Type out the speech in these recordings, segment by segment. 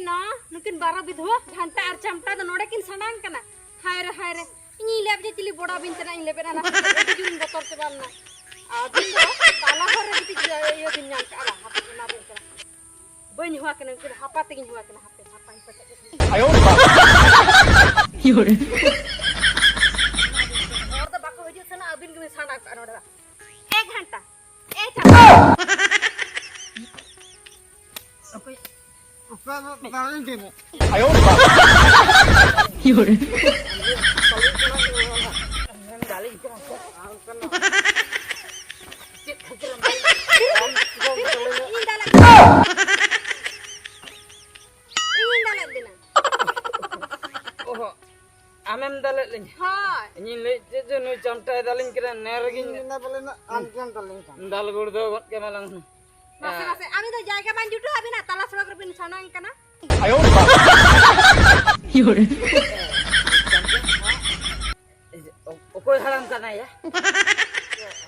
ना नुकिन बारा विधवा घंटा और चमटा तो नोड़े किन सनांग कना हाय रे इनी लेब जे चिली बोड़ा बिन तना इन लेबे ना जुन बतर के बालना आदिन दो ताला पर बिति यो दिन नाम का आला हाथ ना बिन कना बइन हुआ कना किन हापा तगिन हुआ कना हापे हापा ही पटे आयो योरे और तो बाको हजू सना अबिन के सना का नोड़ा 1 घंटा ए चमटा ओके आयो योरे Amem dalet lin. हां Ini le je nu chamta dalin kira nergin ना बोले ना आमकेन तले dal gurdo got ke malang. मासे मासे आमी तो जायगा मान जुटू अभी ना तला सड़क रे बिन सनांग कना आयो योरे Okoy haram kana ya.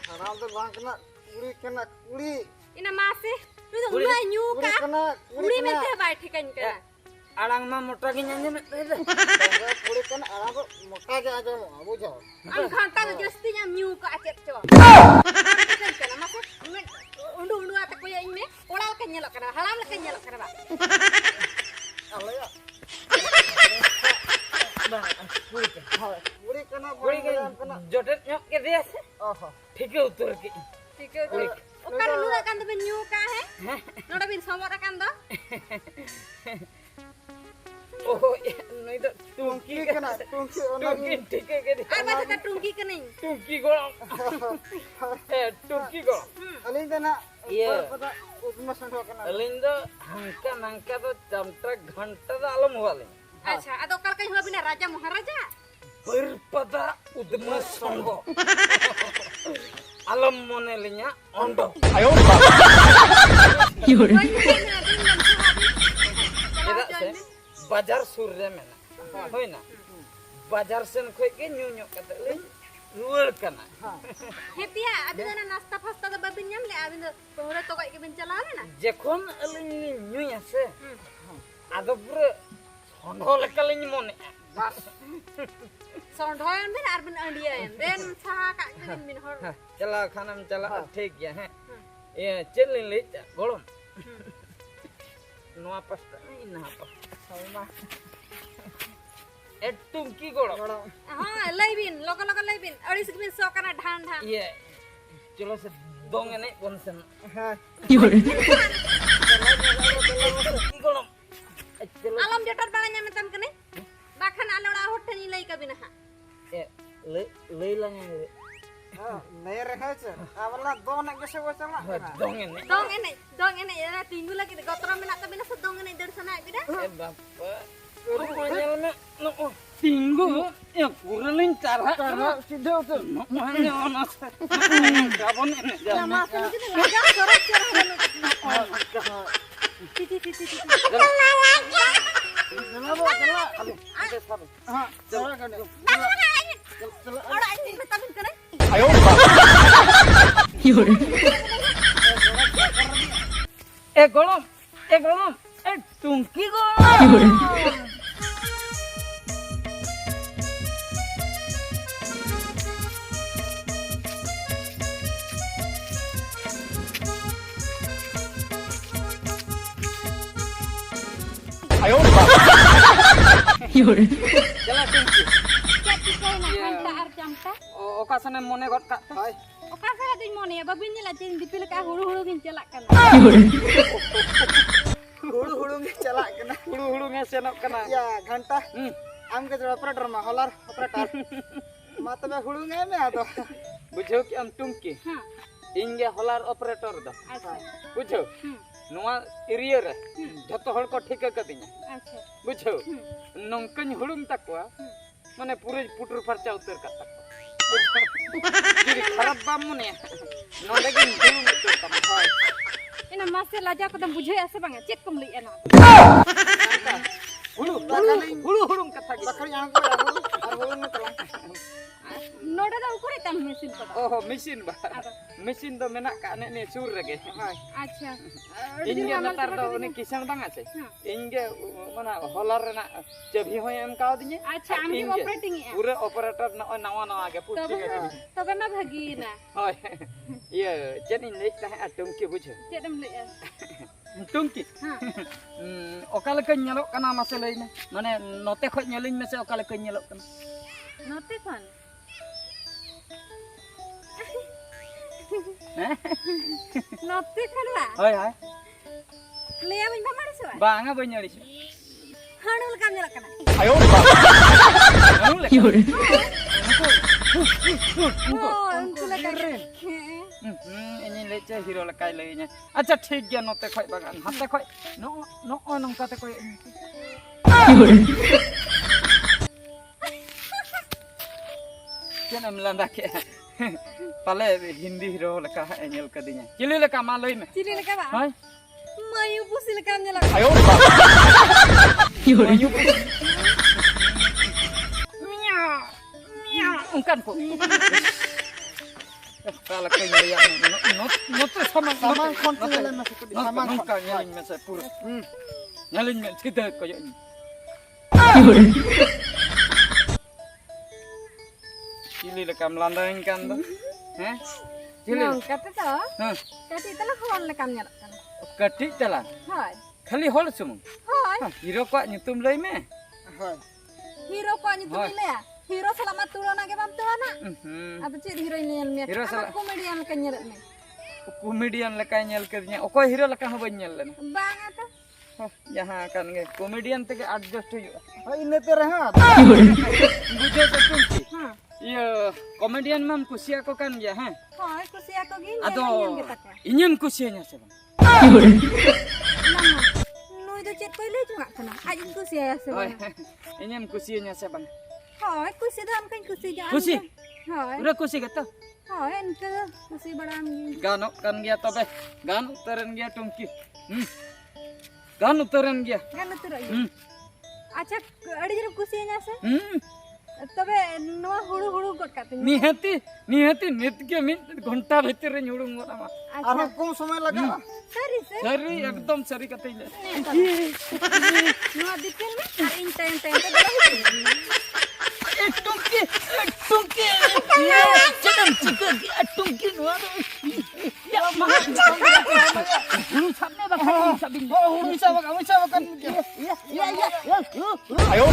हराम तो बांक ना कुड़ी ina मासे तू तो उड़ा न्यू का उड़ी में ते बाय ठिकन कना Alang ma mota gi nyanyi met. कुड़ी कना आराम तो मोटा के आगे बुझो am घंटा तो जस्ती nya न्यू का अचेत चो कना मासे undu ate ko yain me ola ka nyelok kana halam la ka nyelok kana ba अले या कुड़ी कना Kuri ke jodet nyok ke dia se. ओहो Thike utur ki. ठीक है ओकर लू kan to न्यू का है नोडा बिन समोर kan do Oh, nai to tungki कना तुमसे Tungki thike ke dia. ar ba ta टूंकी के नहीं Tungki golong. Tungki golong. अलिंग तना Iya. पता उसमें संडो कना Alin do hangka to chamta ghanta do alam wale. अच्छा अदो कल कहीं हुआ बिना राजा महाराजा Berpada udma songgo. Alam monelinya ondo. आयो योरे Tidak se bazar surre mena. Hoi na. Bazar sen khoi ke nyunyo kata le ruar kana. हेतिया अभी ना नाश्ता फास्ता तो बबिन nyam ले अभी तो तोरे तो कोई के बिन चला ले ना Jekon alin nyuya se. Ado pura sondo lekalin mone. सोंढोयन बिन आर बिन अंडियन देन साहा का बिन बिन हर Chala khanam chala ठीक ya he. Ye chelin le golom. Noa pasta ina apa. Sama. Tungki golom. हां लेबिन लोक लेबिन 28 बिन 100 kana ढान ढान Iya. Chalo se dong ene konsen. हां योरे Golom. Chalo आलम जटर बाला nyam tam kene बाखन आलोड़ा होठनी लई का बिन हा le lang ene. हां नए रखा छ आवला दो ना कैसे वो चला Dong ene. dong ene ya tinggu lagi gotram mina ka bina sa dong ene darsana bida Bapak. Kurang me no tinggu ya kuralin cara. karena sudah tuh Mana onas. Kabon ene. sama kan kita raja sorak sorak titi kenapa हां चला कर ora ini betabin kene आयो योरे golom. Tungki golom. योरे आयो योरे Jalan tungki. jadi kau nak hanta ar jamta Oka sana mone got ka. हाय oka saya tu mone ya babin ni lah jadi dipil ka huru gin celak kan योरे हुड़ू में चला कना Hulu nge senok kana. या घंटा आम के जरा operator मा हॉलर operator मात में हुड़ू में आ तो Bujau ki am tungki. हां Inge holar operator da. अच्छा Bujau. Noa area re. Joto hol ko thika kadinya. अच्छा Bujau. Nongkany hulung takwa. Mane pure putur farcha utar ka takwa. Jadi kharap bam mone. Nonde gin hulung utar ka hai. ina masih laja ko dam bujhe ase bang cek kum li ena Hulu hulung kata gitu. बकरी आंग को हुड़ू और हुड़ू में चला नोडे दा उकुरे तम mesin ko da. Oh, mesin ba? Mesin do menak ka ane ni sur rege. Acha. Inge natar do ni kisan bang ase. Inge mana holar rena jabhi hoy em ka dinya. Acha am ki operating ya. Pura operator na nawa ge putti ge. Tobe ma bhagi na. Hoy. Iya, jen in lek tah atung ki bujho. Chedam le ya. Tungki. Okal ka nyalok kana mase leina. Mane note khoj nyalin mese okal ka nyalok kana. Note kon. Note kon ba? Hoy hoy. Le ya ba mari se ba? Banga ba nyali. Hanul kam nyalak kana. Ayo ba. Hanul le. Oh, unku le keren. Ini leca hero lekai lainya. Acha ठीक गया नोते खोय बागान हाते खोय no no नंका ते खोय केन melanda ke pale hindi hero leka nyel kadinya cili leka ma loi me Cili le ka ba? hoy Mayu pusi le kam nyalak. ayo mayu miau miau ungkan po kalau kaya no te sama kontrol masih ku sama nungka nyalin masa pura nyalin me tidak kaya ini cili lekam landain kan tuh cili Nong kata to. Hah. Kati tala hon le kam nyalak kana. katik jalan Hoy. kali hol semua Hoy. hero kok nyutum lagi me হয় Hero ko ni tumile ya. Hero selamat tulon age bam tulana. Apa cik hero ini nyel me. Hero Apa salah. komedian ka nyel me. komedian leka nyel kadinya okoy hero leka haba nyel lana Bang ata. jaha kan ge komedian tege adjust huyuga হয় ইনেতে রহা bujho ke tungki Ha. iya komedian mam kusia ko kan ya ha Hoy kusi ako gini. ado kita ka. inyem kusianya sebang Nama. Nui do cek koile juga kana. Ajin kusi ya se. Hoy, inyem kusianya sebang Hoy kusi dam kan kusi ja. Kusi? Hoy. udah kusi kata Hoy ente kusi badam gi. गानो kan गया तबे गान उतरन गया टुमकी गान उतरन गया Kan turo. Acha adi jero kusi nya se. हम्म तबे नवा हुड़ू हुड़ू गट काते. निहती निहती नित के मिन घंटा भीतर रे झुड़ूंग गोना আর কম সময় লাগা Sari se. सरी एकदम सरी कतई ले Nua dikin me. In time time to bala. टुमकी टुमकी ये चदम चिक टुमकी नो या महा हुनु सामने बका साबिन bisa makan ayo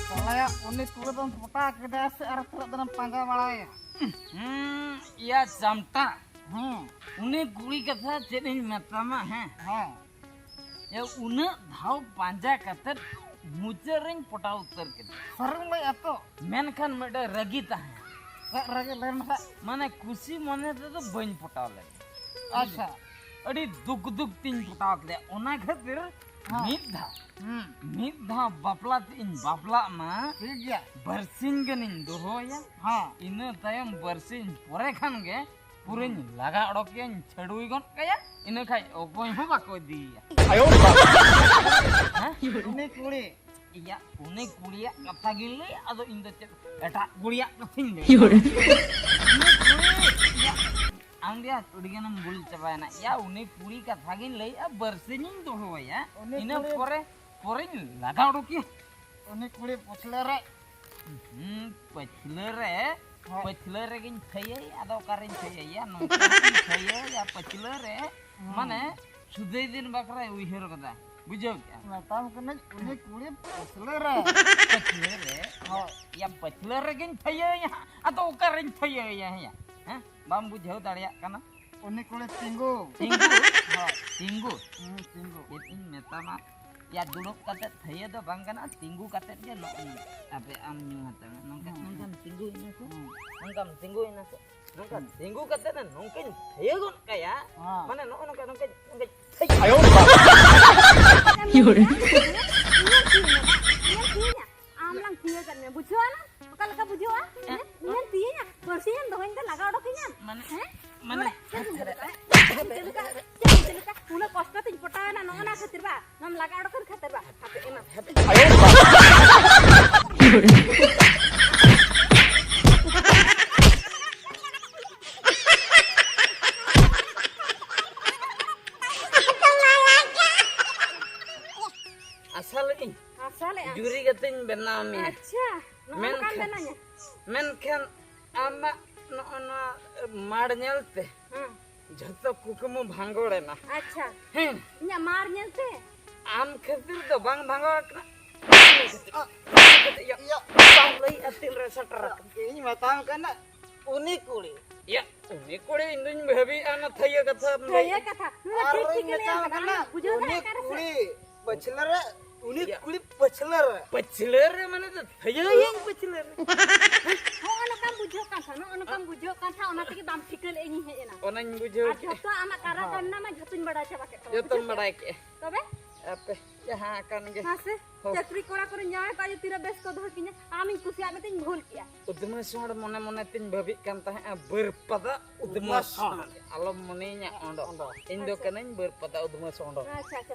Soalnya unik kulit dan potak kita searah terak dalam pangga malaya. या जमता उन्हें गुड़ी कथा चेनिन मतमा है या उन्हें धाव पांजा कतर मुजरिंग पटा उत्तर के Sarung lagi atau मेनखान मेडा रगीता है ragi lain masa. माने खुशी मने तो बन पटाव ले Asa. अड़ी दुख दुख तीन पटाव ले ओना खातिर मिद्धा बापला तीन बापला मा Tiga. बरसिन गनिन दोहोया इन तायम बरसिन पोरे खान गे पुरिन लगा अड़कियन छड़ुई गन कया इन खाय ओकोय हो बाको दिया आयो Ini kulit. iya une kuliya katha gile ado inde eta kuliya kathin le angdia udiganam bul chabayna ya une kuri katha gin le a barsin do hoya ina pore laga uduki Ini kulit putlere. pachlere gin thaya ado karin thaya ya no thaya ya pachlere mane sudai din bakra uihero kada बुझो क्या Tahu kena ini kulit putlere. पचलरे या पचलरे गिन थये या अतो करिन थये या हैं balm बुझो दाड़िया कना Ini kulit tinggu. टिंगु टिंगु Tinggu. इतिन मेतामा या दुड़ुक कते थये दो बांग कना टिंगु कते जे नो अबे आम न्यू हता नंका टिंगु इना को नंका टिंगु इना को nongka tinggu kata dan nongkain ayo gon kaya Ah. mana nongka amlang tiya kan me bujho na bakal ka bujho nyan tiya nya bersihan dohin ka laga odok nyan mana pula kosta tin potana no na khatir ba nam laga odok khatir ba hape ema asal ini asal ya juri kating benami acha no Men kan kha- benanya menkan ama no mar nyelte jhato kukumu bhangore na acha hen nya mar nyan te am khatir do bang bhangor na ya Iya. bang lai atil rasa terak Ini matang kana unik kuli. ya ini kore indun bhabi ana thaya katha kaya kata nu na ठीक Aroi ठीक ले matang kana bujho na unik kar kuli. Bachelor unik Iya. kuli bachelor. peciler mana tuh thaya yang peciler ho ono kam bujho kan sa no ono kam bujho kan sa ona tiki bam fikel enyi he ena onang bujo আর যত আমার কারা কান্না মা যতন বড়া চাবা কে joton badak ya তবে apa jaha akan ge হাসে চাকরি করা করে যায় পাই তিরা বেশ কো ধকিনা আমি খুশি আমি তিন ভুল কিয়া udma sor mone mone tin bhabi kan tah berpada udma sor alam monenya ondo indo kanan berpada udma sor আচ্ছা আচ্ছা